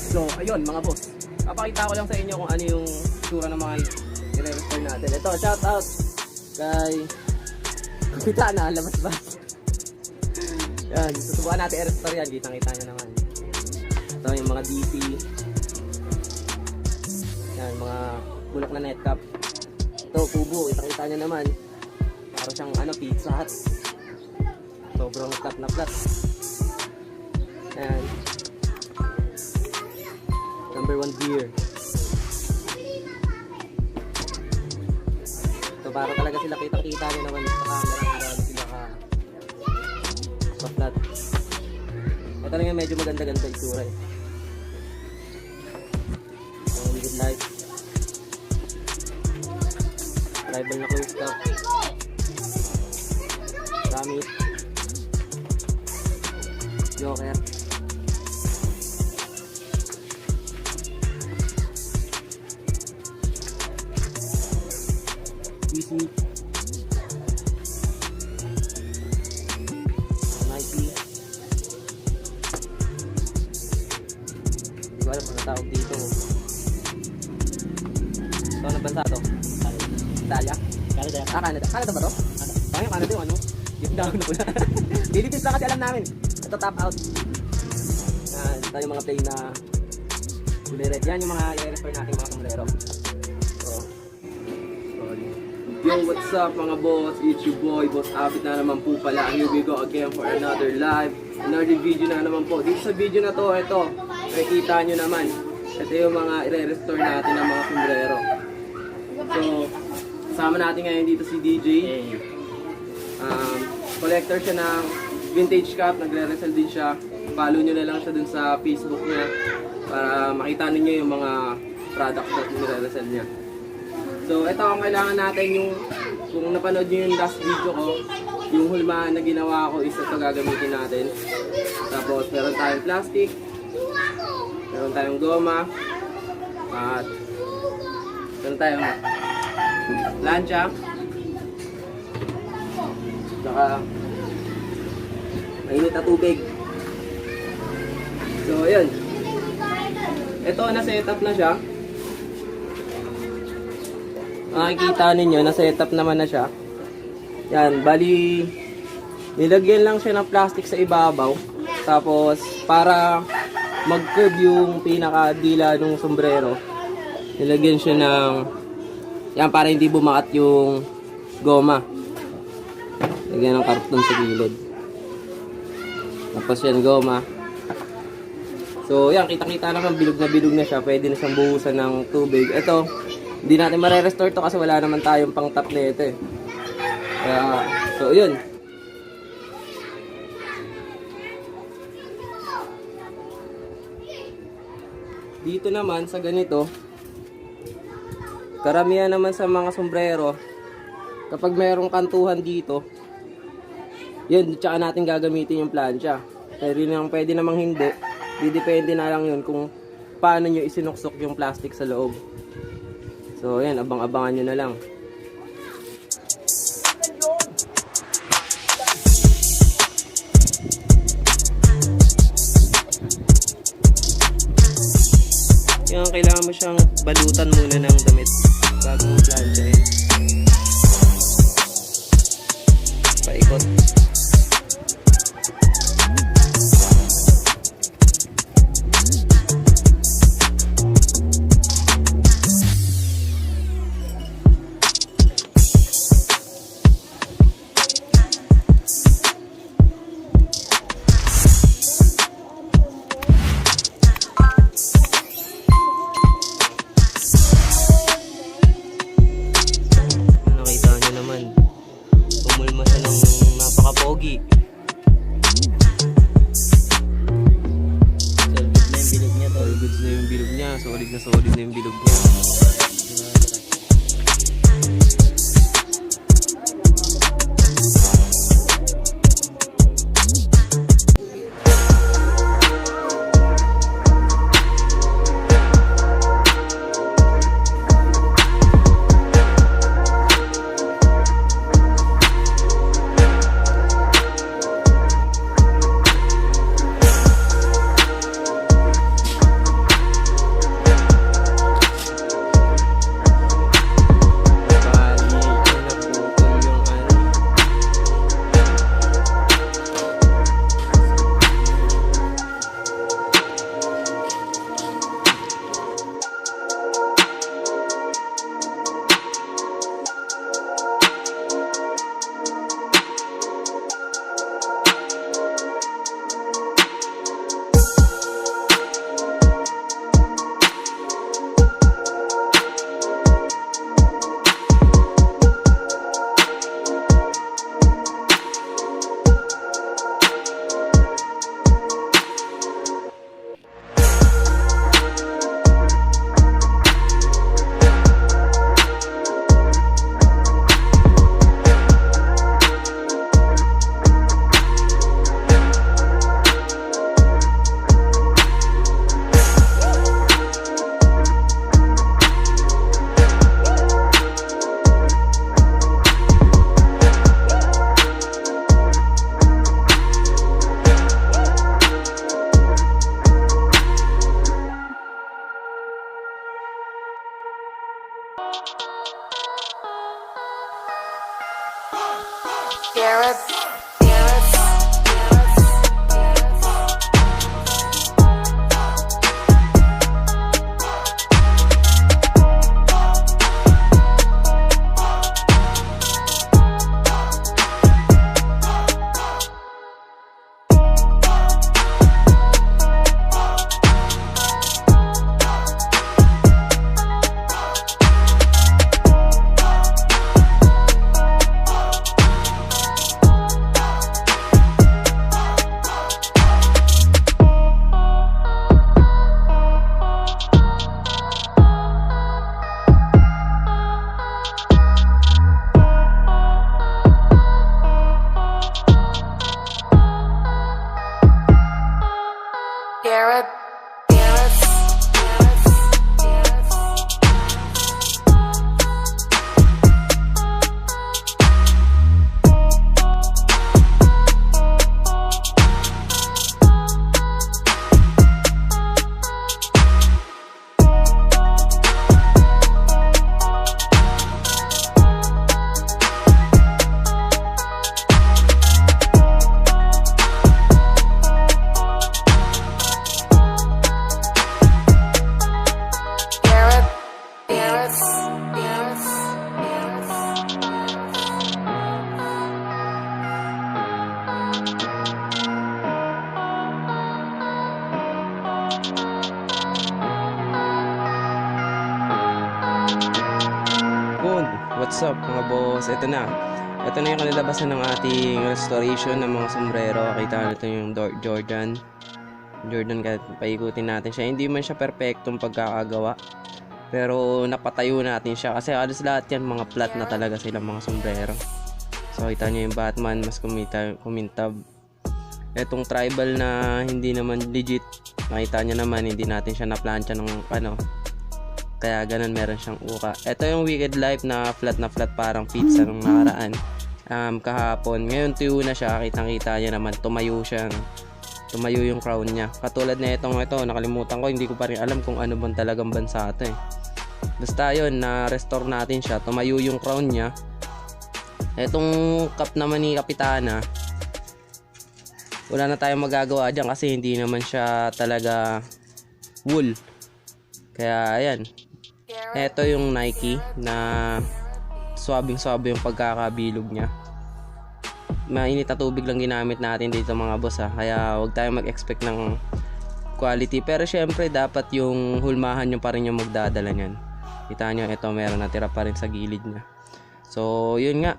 So, ayun mga boss. Papakita ko lang sa inyo kung ano yung sura ng mga i-restore natin. Ito, shout out kay... Kita na, labas ba? Yan, susubukan natin i-restore yan. Kitang-kita nyo naman. Ito yung mga DC. Yan, mga bulak na net cap. Ito, kubo. Kitang-kita nyo naman. Para siyang ano, Pizza Hut. Sobrang flat na flat. Yan. Number 1 gear. So para talaga sila kitang-kita nyo naman sa camera. Para sila ka flat. Ito lang yung medyo maganda-ganda itsura eh. Yung liquid light. Tribal na close top. Gamit. Joker. PC. Nike. Hindi ko alam kung tawag dito. Ito na bansa to? Italia? Canada. Ah, Canada. Canada ba to? Parang Canada yung ano? Yung down na pula. Philippines lang kasi alam namin. Ito top out. Yan. Ito yung mga plane na red. Yan yung mga i-restore natin mga sombrero. Yo, what's up mga boss? It's your boy, Boss Abit na naman po pala. Here we go again for another live, another video na naman po. Dito sa video na to, ito, nakikita nyo naman. Ito yung mga i-restore natin ng mga sombrero. So, kasama natin ngayon dito si DJ. Collector siya ng vintage cap, nagre-resell din siya. Follow nyo na lang siya dun sa Facebook niya para makita ninyo yung mga products na nire-resell niya. So, ito ang kailangan natin yung, kung napanood nyo yung last video ko, yung hulmahan na ginawa ko is ito gagamitin natin. Tapos, meron tayong plastic, meron tayong goma, at meron tayong plancha, saka mainit na tubig. So, yun. Ito, na-setup na siya. Makikita ninyo, na-setup naman na siya. Yan, bali nilagyan lang siya ng plastic sa ibabaw. Tapos, para mag-curve yung pinaka-dila ng sombrero, nilagyan siya ng yan, para hindi bumakat yung goma. Lagyan ng karton sa gilid. Tapos yan, goma. So, yan, kita-kita naman, bilog na siya. Pwede na siyang buhusan ng tubig. Ito, hindi natin mare-restore to kasi wala naman tayong pang top nito eh. Kaya, so yun. Dito naman sa ganito, karamihan naman sa mga sombrero, kapag mayroong kantuhan dito, yun, tsaka natin gagamitin yung plancha. Pero yun, pwede namang hindi. Didepende na lang yun kung paano nyo isinuksok yung plastic sa loob. So, ayan, abang-abangan nyo na lang. Yung kailangan mo siyang balutan muna ng damit bago mo planchahin. Paikot. Pogi. Solid na yung bilog niya. Solid na yung bilog niya. What's up mga boss? Ito na yung kanilabasan ng ating restoration ng mga sombrero. Kita natin yung Jordan kahit paikutin natin siya. Hindi man siya perfectong pagkakagawa, pero napatayo natin siya kasi halos lahat yan mga flat na talaga silang mga sombrero. So kita nyo yung Batman mas kumintab. Etong tribal na hindi naman legit, makita nyo naman hindi natin siya na-plancha ng kaya ganun meron siyang uka. Ito yung Wicked Life na flat parang pizza nung nakaraan kahapon. Ngayon tuyo na siya, kitang-kita niya naman tumayo yung crown niya. Katulad na ito, nakalimutan ko, hindi ko pa rin alam kung ano bang talagang bansa ito Basta yun, na-restore natin siya, tumayo yung crown niya. Etong cup naman ni Kapitana, wala na tayong magagawa dyan kasi hindi naman siya talaga wool. Kaya ayan, ito yung Nike na swabing-swabe yung pagkakabilog niya. Mainit na tubig lang ginamit natin dito mga boss kaya huwag tayong mag-expect ng quality, pero syempre dapat yung hulmahan nyo pa rin yung magdadala nyan. Kita nyo, ito meron natira pa rin sa gilid niya. So yun nga,